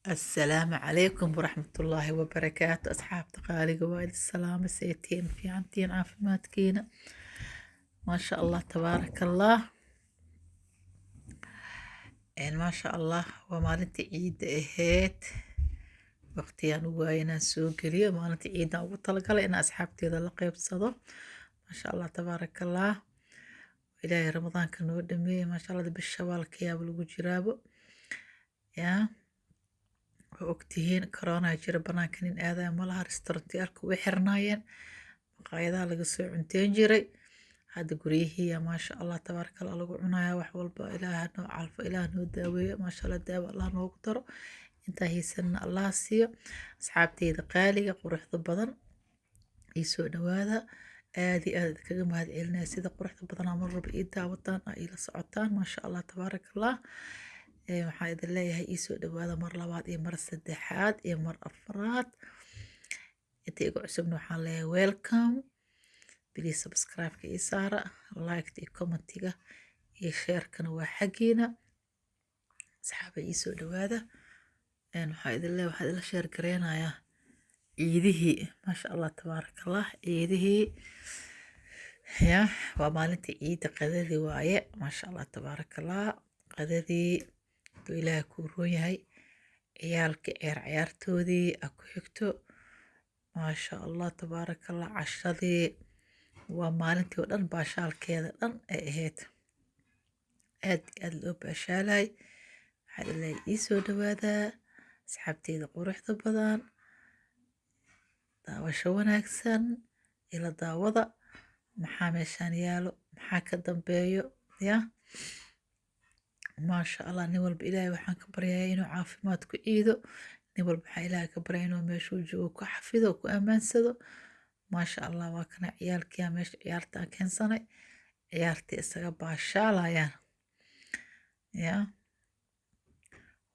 السلام عليكم ورحمة الله وبركاته أصحاب تقالي قوايد السلام سيتين في عنتين عافماتكينا ما شاء الله تبارك الله يعني ما شاء الله ومالنتي عيد اهيت وقتيان واينا سوق لي ومالنتي عيد وطلقة لأن أصحابتي ذا لقيب صدو ما شاء الله تبارك الله إلهي رمضان كانوا دمي ما شاء الله بالشوال كياب الوجرابو يا ogtihiin corona jira banaanka nin aadaya malaha restaurantiyaalka way xirnaayeen maqaayadaha laga soo cunteyn jiray hadda guryihiiya maasha allah tabaaraka allah lagu cunayaa wax walba ilaaha noo calfo ilaah noo daaweeyo maasha allah daawo allah noogu daro intaa hiisanna allah siiyo asxaabteyda qaaliga quruxda badan ii soo dhawaada aad iyo aad kaga mahad celinaya sida quruxda badan mar walba ii daawataan ii la socotaan maasha allah tabaaraka allah waxaan idin leeyahay ii soo dhawaada mar labaad iyo mar saddexaad iyo mar afraad inta igu cusubna waxaan leeyahay welcome please subscribe-ka ii saara like-ta iyo commentiga iyo share-kana waa xaggiina asxaaba ii soo dhawaada waxaan idin leeyahay waxaan idin share gareynayaa ciidihii maasha allah tabaaraka allah ciidihii ya waa maalintii ciida qadadii waaye maasha allah tabaaraka allah qadadii ilaahay kuu roon yahay ciyaalka ciyaartoodii a ku xigto maasha allah tabaaraka allah cashadii waa maalintii oo dhan baashaalkeeda dhan ay ahayd aad iyo aad loo baashaalay waxaa ilaahay ii soo dhawaadaa asxaabteyda quruxda badan daawasho wanaagsan ila daawada maxaa meeshaan yaalo maxaa ka dambeeyo ya ما شاء الله نول بإلهي وحن كبريا إنه عافمات كعيدو نول بحا إلهي كبريا إنه ماشو جو كحفظو كأمان سدو ما شاء الله وكنا عيال كيا ماش عيالتا كان سنة عيالتي إساقا باشالا يا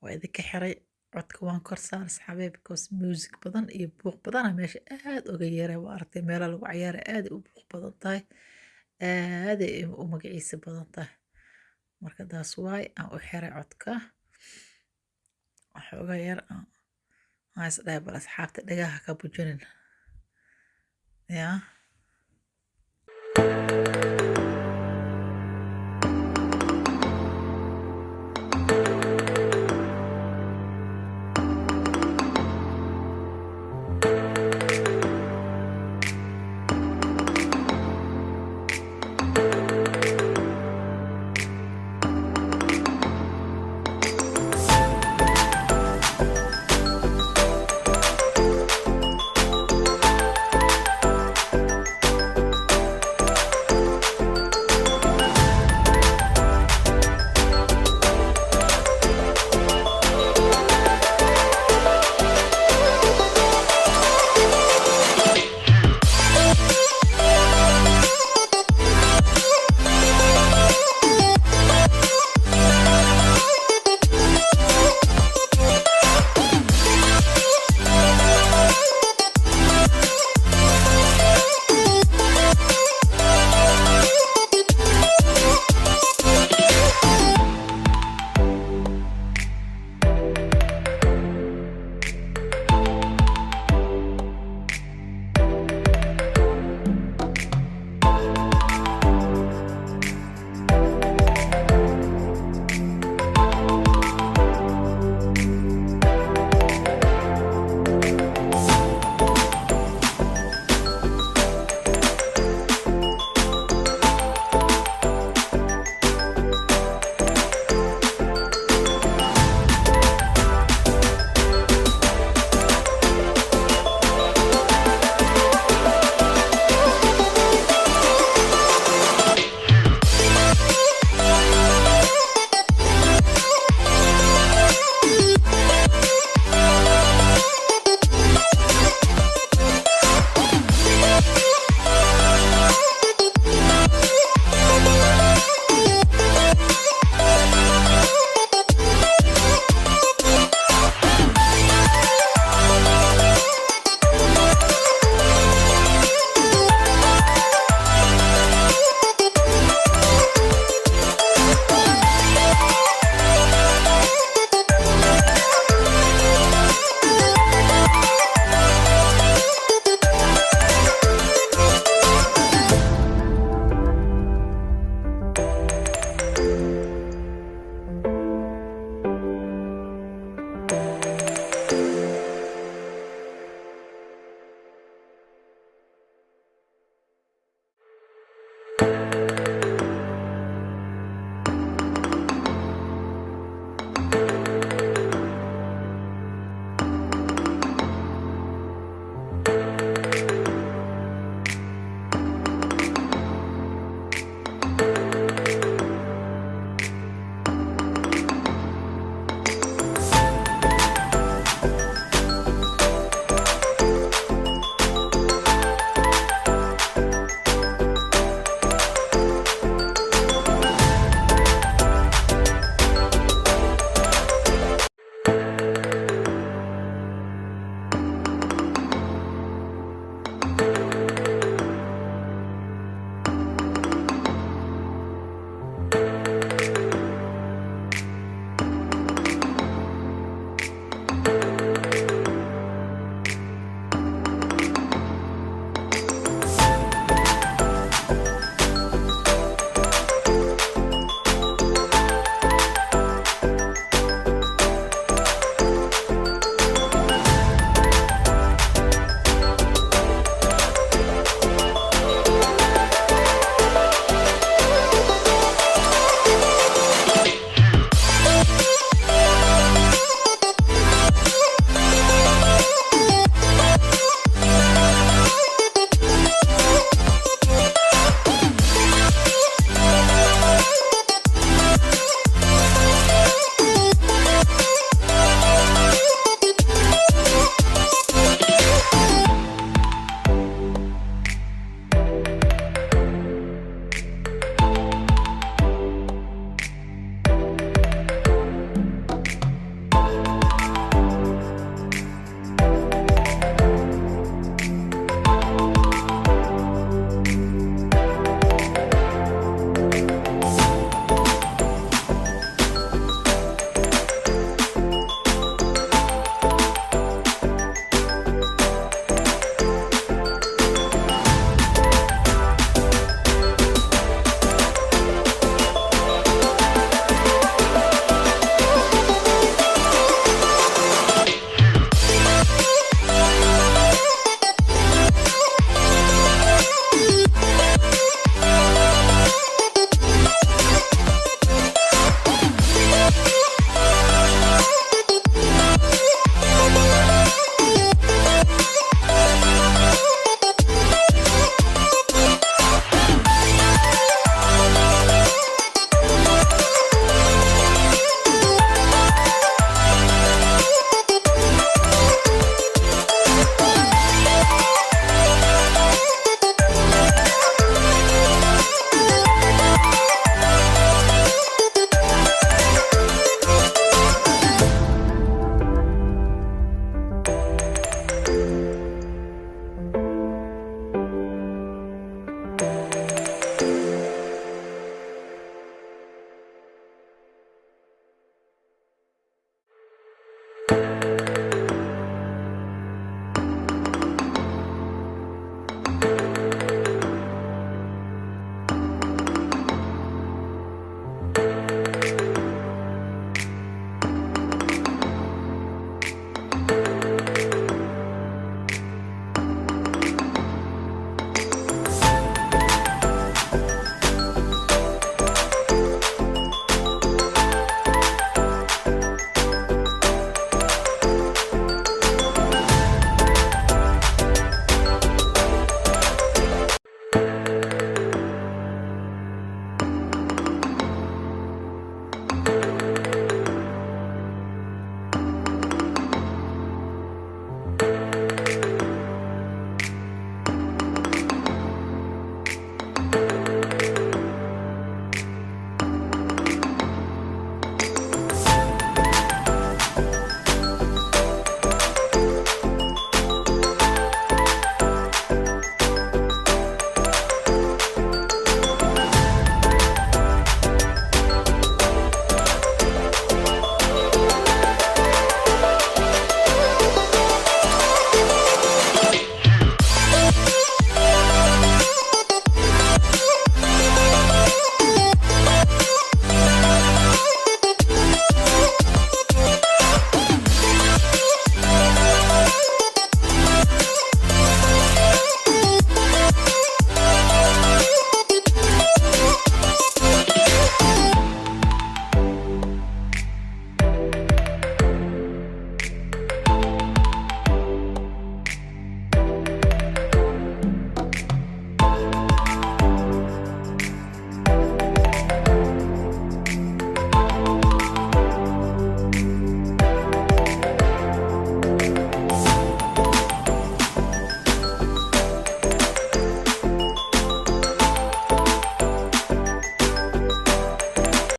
وإذا كحري عدك وان كورسان صحابي بكوس ميوزك بدن إيه بوق بدن ماشي آد وغيري وارتي ميلا لو عياري آد وبوق بدن تاي آد ومقعيسي بدن تاي marka daas waay aan u xiray codka waxooga yar aan is dhahay bal asxaabta dhagaha ka bujinin ya